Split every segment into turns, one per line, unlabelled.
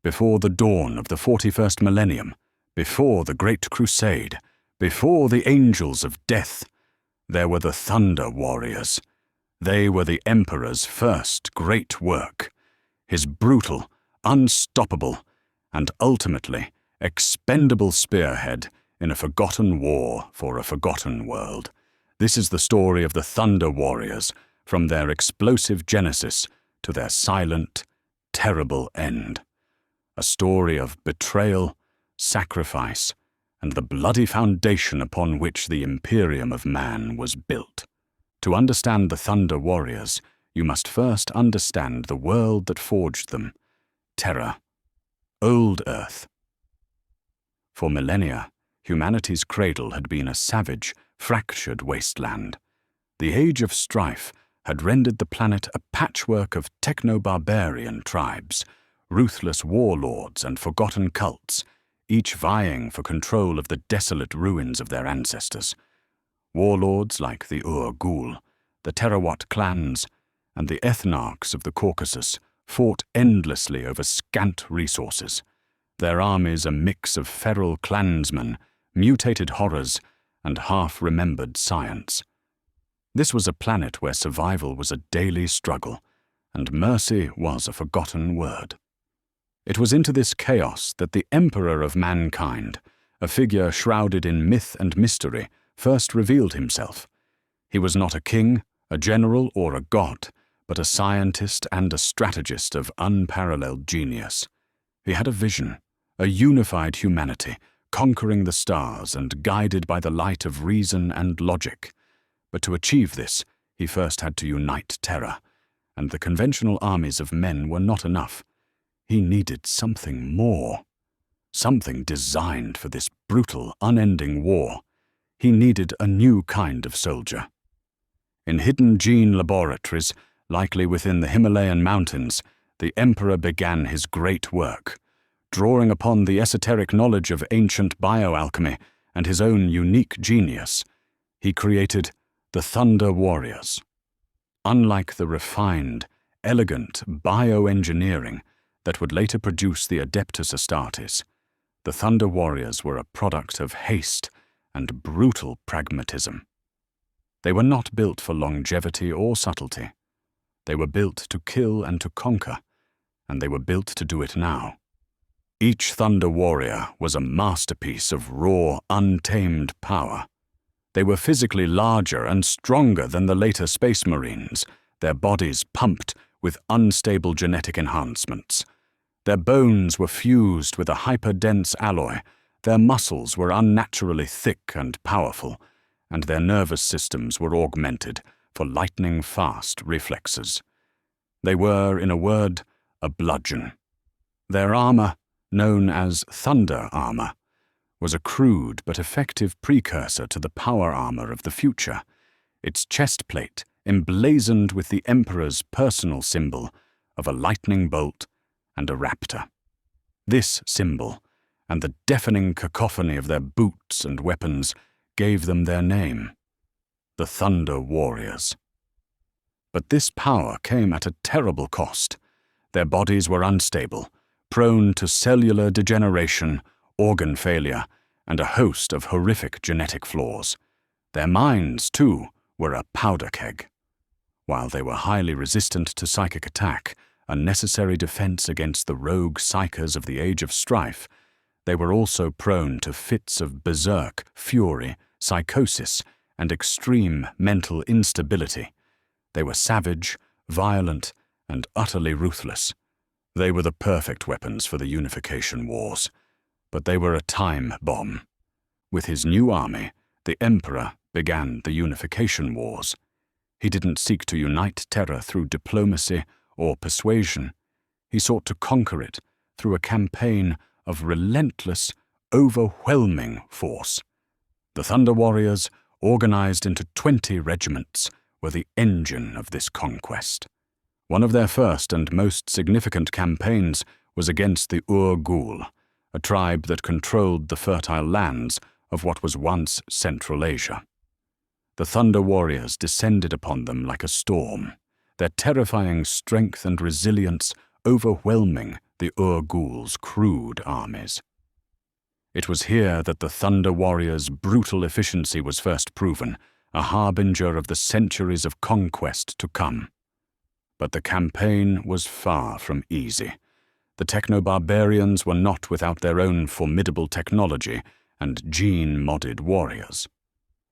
before the dawn of the 41st millennium, before the Great Crusade, before the angels of death, there were the Thunder Warriors. They were the Emperor's first great work, his brutal, unstoppable, and ultimately expendable spearhead in a forgotten war for a forgotten world. This is the story of the Thunder Warriors, from their explosive genesis to their silent, terrible end. A story of betrayal, sacrifice, and the bloody foundation upon which the Imperium of man was built. To understand the Thunder Warriors, you must first understand the world that forged them, Terra, Old Earth. For millennia, humanity's cradle had been a savage, fractured wasteland. The Age of Strife had rendered the planet a patchwork of techno-barbarian tribes, ruthless warlords and forgotten cults, each vying for control of the desolate ruins of their ancestors. Warlords like the Ur-Ghul, the Terrawat clans, and the ethnarchs of the Caucasus fought endlessly over scant resources, their armies a mix of feral clansmen, mutated horrors, and half-remembered science. This was a planet where survival was a daily struggle, and mercy was a forgotten word. It was into this chaos that the Emperor of mankind, a figure shrouded in myth and mystery, first revealed himself. He was not a king, a general, or a god, but a scientist and a strategist of unparalleled genius. He had a vision, a unified humanity, conquering the stars and guided by the light of reason and logic. But to achieve this, he first had to unite Terra, and the conventional armies of men were not enough. He needed something more, something designed for this brutal, unending war. He needed a new kind of soldier. In hidden gene laboratories, likely within the Himalayan mountains, the Emperor began his great work. Drawing upon the esoteric knowledge of ancient bioalchemy and his own unique genius, he created the Thunder Warriors. Unlike the refined, elegant bioengineering that would later produce the Adeptus Astartes, the Thunder Warriors were a product of haste and brutal pragmatism. They were not built for longevity or subtlety. They were built to kill and to conquer, and they were built to do it now. Each Thunder Warrior was a masterpiece of raw, untamed power. They were physically larger and stronger than the later Space Marines, their bodies pumped with unstable genetic enhancements. Their bones were fused with a hyperdense alloy, their muscles were unnaturally thick and powerful, and their nervous systems were augmented for lightning-fast reflexes. They were, in a word, a bludgeon. Their armor, known as Thunder Armor, was a crude but effective precursor to the power armor of the future, its chest plate emblazoned with the Emperor's personal symbol of a lightning bolt and a raptor. This symbol, and the deafening cacophony of their boots and weapons, gave them their name, the Thunder Warriors. But this power came at a terrible cost. Their bodies were unstable, prone to cellular degeneration, organ failure, and a host of horrific genetic flaws. Their minds, too, were a powder keg. While they were highly resistant to psychic attack, a necessary defense against the rogue psychers of the Age of Strife, they were also prone to fits of berserk, fury, psychosis, and extreme mental instability. They were savage, violent, and utterly ruthless. They were the perfect weapons for the Unification Wars, but they were a time bomb. With his new army, the Emperor began the Unification Wars. He didn't seek to unite Terra through diplomacy or persuasion. He sought to conquer it through a campaign of relentless, overwhelming force. The Thunder Warriors, organized into 20 regiments, were the engine of this conquest. One of their first and most significant campaigns was against the Ur-Ghul, a tribe that controlled the fertile lands of what was once Central Asia. The Thunder Warriors descended upon them like a storm, their terrifying strength and resilience overwhelming the Ur-Ghul's crude armies. It was here that the Thunder Warriors' brutal efficiency was first proven, a harbinger of the centuries of conquest to come. But the campaign was far from easy. The techno-barbarians were not without their own formidable technology and gene-modded warriors.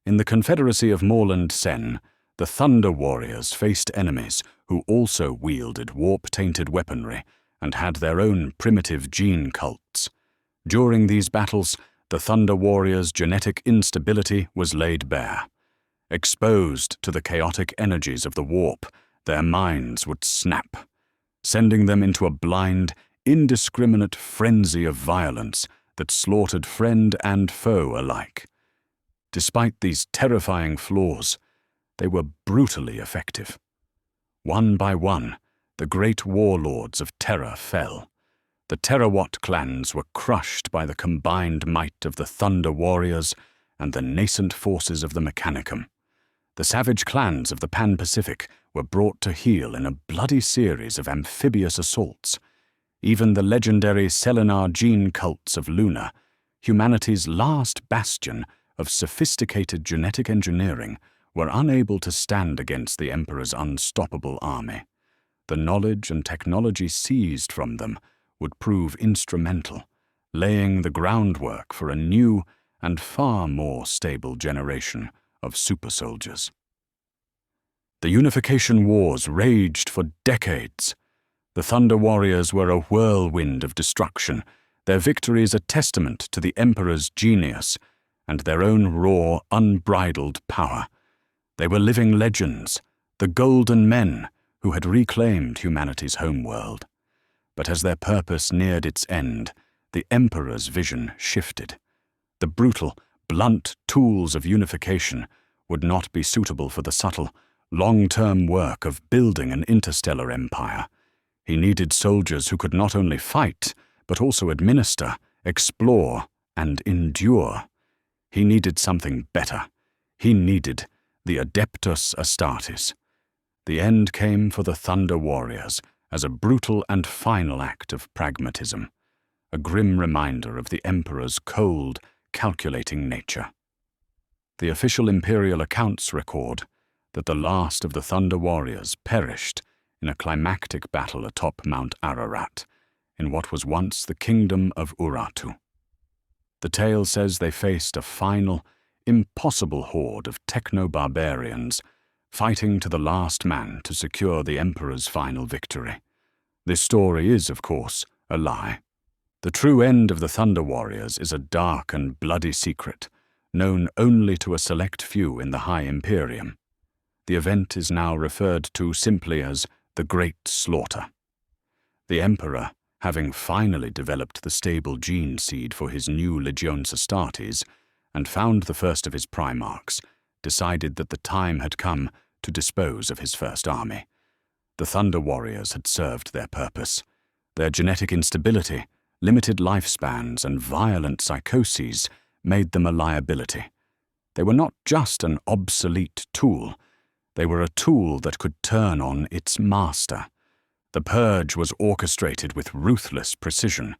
In the Confederacy of Moorland Sen, the Thunder Warriors faced enemies who also wielded warp-tainted weaponry and had their own primitive gene cults. During these battles, the Thunder Warriors' genetic instability was laid bare. Exposed to the chaotic energies of the warp, their minds would snap, sending them into a blind, indiscriminate frenzy of violence that slaughtered friend and foe alike. Despite these terrifying flaws, they were brutally effective. One by one, the great warlords of Terra fell. The Terrawat clans were crushed by the combined might of the Thunder Warriors and the nascent forces of the Mechanicum. The savage clans of the Pan-Pacific were brought to heel in a bloody series of amphibious assaults. Even the legendary Selenar gene cults of Luna, humanity's last bastion of sophisticated genetic engineering, were unable to stand against the Emperor's unstoppable army. The knowledge and technology seized from them would prove instrumental, laying the groundwork for a new and far more stable generation of super soldiers. The Unification Wars raged for decades. The Thunder Warriors were a whirlwind of destruction, their victories a testament to the Emperor's genius and their own raw, unbridled power. They were living legends, the Golden Men who had reclaimed humanity's homeworld. But as their purpose neared its end, the Emperor's vision shifted. The brutal, blunt tools of unification would not be suitable for the subtle, long-term work of building an interstellar empire. He needed soldiers who could not only fight, but also administer, explore, and endure. He needed something better. He needed the Adeptus Astartes. The end came for the Thunder Warriors as a brutal and final act of pragmatism, a grim reminder of the Emperor's cold, calculating nature. The official Imperial accounts record that the last of the Thunder Warriors perished in a climactic battle atop Mount Ararat, in what was once the kingdom of Urartu. The tale says they faced a final, impossible horde of techno-barbarians, fighting to the last man to secure the Emperor's final victory. This story is, of course, a lie. The true end of the Thunder Warriors is a dark and bloody secret, known only to a select few in the High Imperium. The event is now referred to simply as the Great Slaughter. The Emperor, having finally developed the stable gene seed for his new Legiones Astartes and found the first of his Primarchs, decided that the time had come to dispose of his first army. The Thunder Warriors had served their purpose. Their genetic instability, limited lifespans, and violent psychoses made them a liability. They were not just an obsolete tool. They were a tool that could turn on its master. The purge was orchestrated with ruthless precision.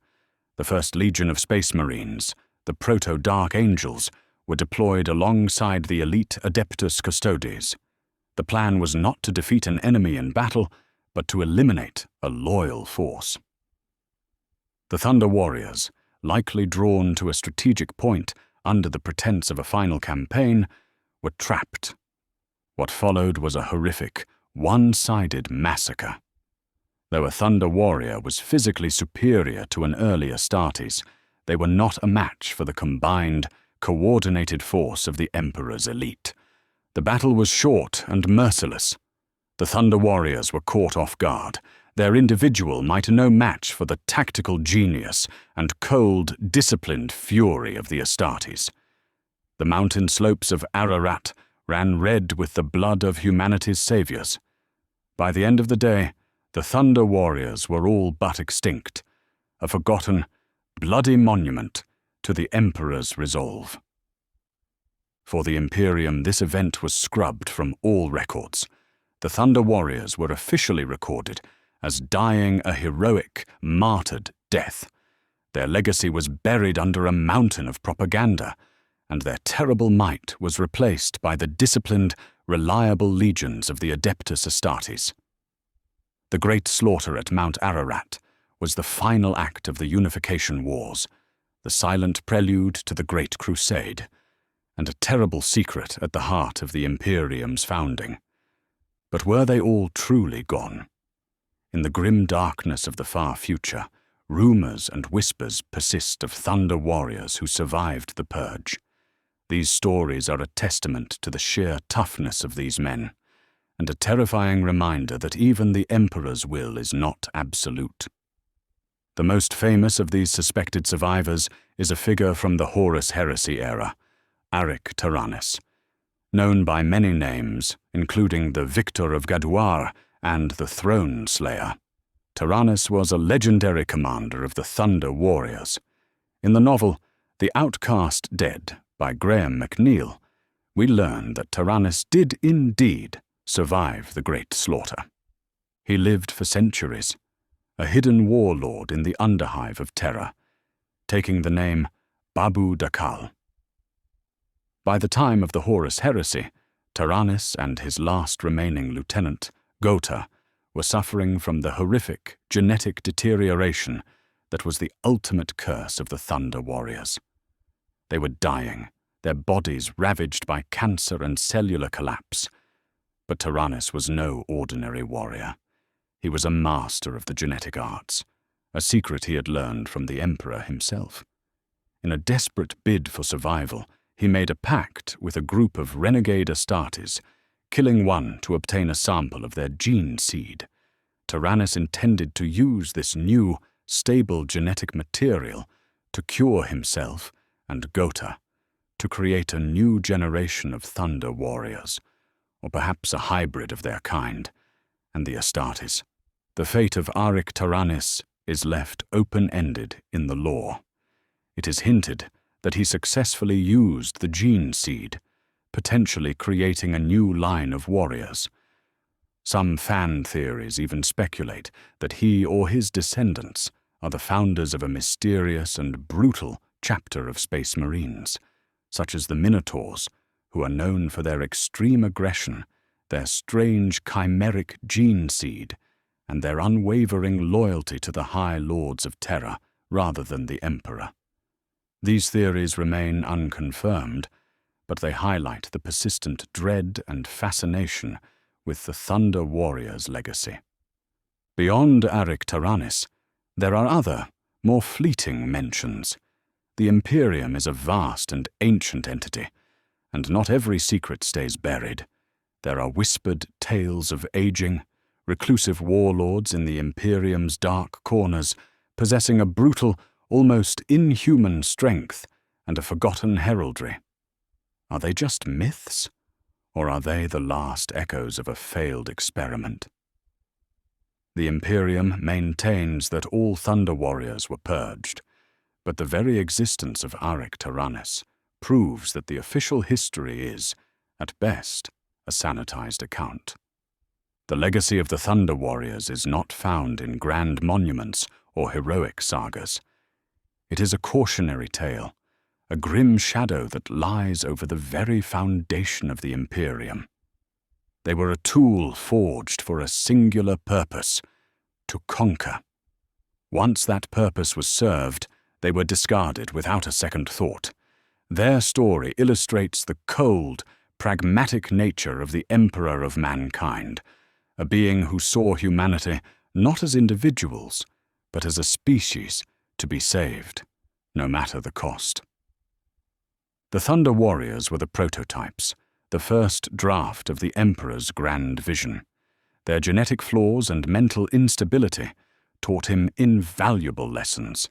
The First Legion of Space Marines, the Proto-Dark Angels, were deployed alongside the elite Adeptus Custodes. The plan was not to defeat an enemy in battle, but to eliminate a loyal force. The Thunder Warriors, likely drawn to a strategic point under the pretense of a final campaign, were trapped. What followed was a horrific, one-sided massacre. Though a Thunder Warrior was physically superior to an early Astartes, they were not a match for the combined, coordinated force of the Emperor's elite. The battle was short and merciless. The Thunder Warriors were caught off guard. Their individual might no match for the tactical genius and cold, disciplined fury of the Astartes. The mountain slopes of Ararat ran red with the blood of humanity's saviors. By the end of the day, the Thunder Warriors were all but extinct, a forgotten, bloody monument to the Emperor's resolve. For the Imperium, this event was scrubbed from all records. The Thunder Warriors were officially recorded as dying a heroic, martyred death. Their legacy was buried under a mountain of propaganda, and their terrible might was replaced by the disciplined, reliable legions of the Adeptus Astartes. The great slaughter at Mount Ararat was the final act of the Unification Wars, the silent prelude to the Great Crusade, and a terrible secret at the heart of the Imperium's founding. But were they all truly gone? In the grim darkness of the far future, rumors and whispers persist of thunder warriors who survived the purge. These stories are a testament to the sheer toughness of these men, and a terrifying reminder that even the Emperor's will is not absolute. The most famous of these suspected survivors is a figure from the Horus Heresy era, Aric Tyrannus. Known by many names, including the Victor of Gadouar and the Throne Slayer, Tyrannus was a legendary commander of the Thunder Warriors. In the novel The Outcast Dead by Graham McNeill, we learn that Tyrannus did indeed survive the Great Slaughter. He lived for centuries, a hidden warlord in the underhive of Terra, taking the name Babu Dakal. By the time of the Horus Heresy, Tyrannus and his last remaining lieutenant, Gotha, were suffering from the horrific genetic deterioration that was the ultimate curse of the Thunder Warriors. They were dying, their bodies ravaged by cancer and cellular collapse. But Tyrannus was no ordinary warrior. He was a master of the genetic arts, a secret he had learned from the Emperor himself. In a desperate bid for survival, he made a pact with a group of renegade Astartes, killing one to obtain a sample of their gene seed. Tyrannus intended to use this new, stable genetic material to cure himself and Gotha, to create a new generation of Thunder Warriors, or perhaps a hybrid of their kind, and the Astartes. The fate of Aric Tyrannus is left open-ended in the lore. It is hinted that he successfully used the gene seed, potentially creating a new line of warriors. Some fan theories even speculate that he or his descendants are the founders of a mysterious and brutal chapter of Space Marines, such as the Minotaurs, who are known for their extreme aggression, their strange chimeric gene seed, and their unwavering loyalty to the High Lords of Terra rather than the Emperor. These theories remain unconfirmed, but they highlight the persistent dread and fascination with the Thunder Warriors' legacy. Beyond Aric Tyrannus, there are other, more fleeting mentions. The Imperium is a vast and ancient entity, and not every secret stays buried. There are whispered tales of aging, reclusive warlords in the Imperium's dark corners, possessing a brutal, almost inhuman strength and a forgotten heraldry. Are they just myths, or are they the last echoes of a failed experiment? The Imperium maintains that all Thunder Warriors were purged, but the very existence of Aric Tyrannus proves that the official history is, at best, a sanitized account. The legacy of the Thunder Warriors is not found in grand monuments or heroic sagas. It is a cautionary tale, a grim shadow that lies over the very foundation of the Imperium. They were a tool forged for a singular purpose, to conquer. Once that purpose was served, they were discarded without a second thought. Their story illustrates the cold, pragmatic nature of the Emperor of mankind, a being who saw humanity not as individuals, but as a species to be saved, no matter the cost. The Thunder Warriors were the prototypes, the first draft of the Emperor's grand vision. Their genetic flaws and mental instability taught him invaluable lessons,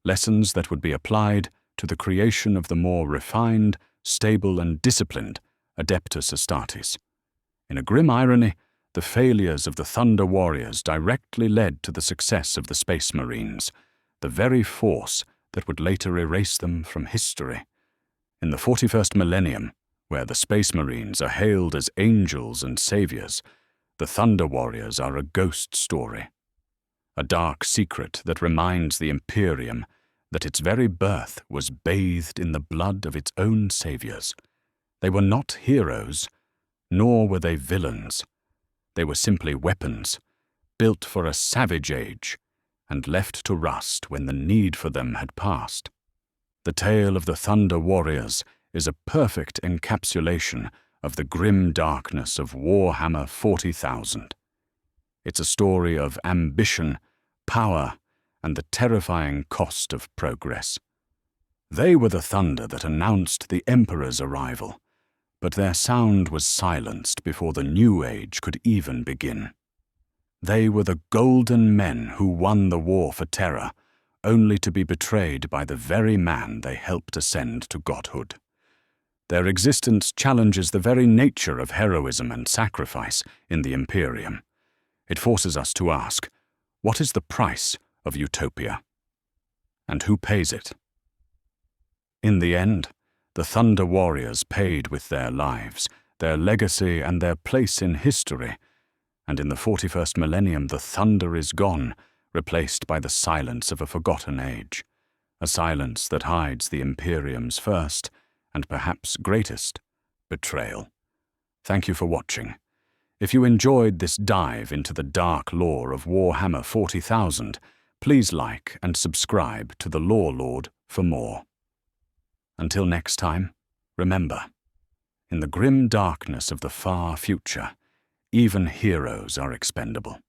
lessons that would be applied to the creation of the more refined, stable and disciplined Adeptus Astartes. In a grim irony, the failures of the Thunder Warriors directly led to the success of the Space Marines, the very force that would later erase them from history. In the 41st millennium, where the Space Marines are hailed as angels and saviors, the Thunder Warriors are a ghost story, a dark secret that reminds the Imperium that its very birth was bathed in the blood of its own saviors. They were not heroes, nor were they villains. They were simply weapons, built for a savage age, and left to rust when the need for them had passed. The tale of the Thunder Warriors is a perfect encapsulation of the grim darkness of Warhammer 40,000. It's a story of ambition, power, and the terrifying cost of progress. They were the thunder that announced the Emperor's arrival, but their sound was silenced before the New Age could even begin. They were the golden men who won the war for Terra, only to be betrayed by the very man they helped ascend to godhood. Their existence challenges the very nature of heroism and sacrifice in the Imperium. It forces us to ask, what is the price of utopia? And who pays it? In the end, the Thunder Warriors paid with their lives, their legacy, and their place in history. And in the 41st millennium, the thunder is gone, replaced by the silence of a forgotten age, a silence that hides the Imperium's first, and perhaps greatest, betrayal. Thank you for watching. If you enjoyed this dive into the dark lore of Warhammer 40,000, please like and subscribe to the Lorelord for more. Until next time, remember, in the grim darkness of the far future, even heroes are expendable.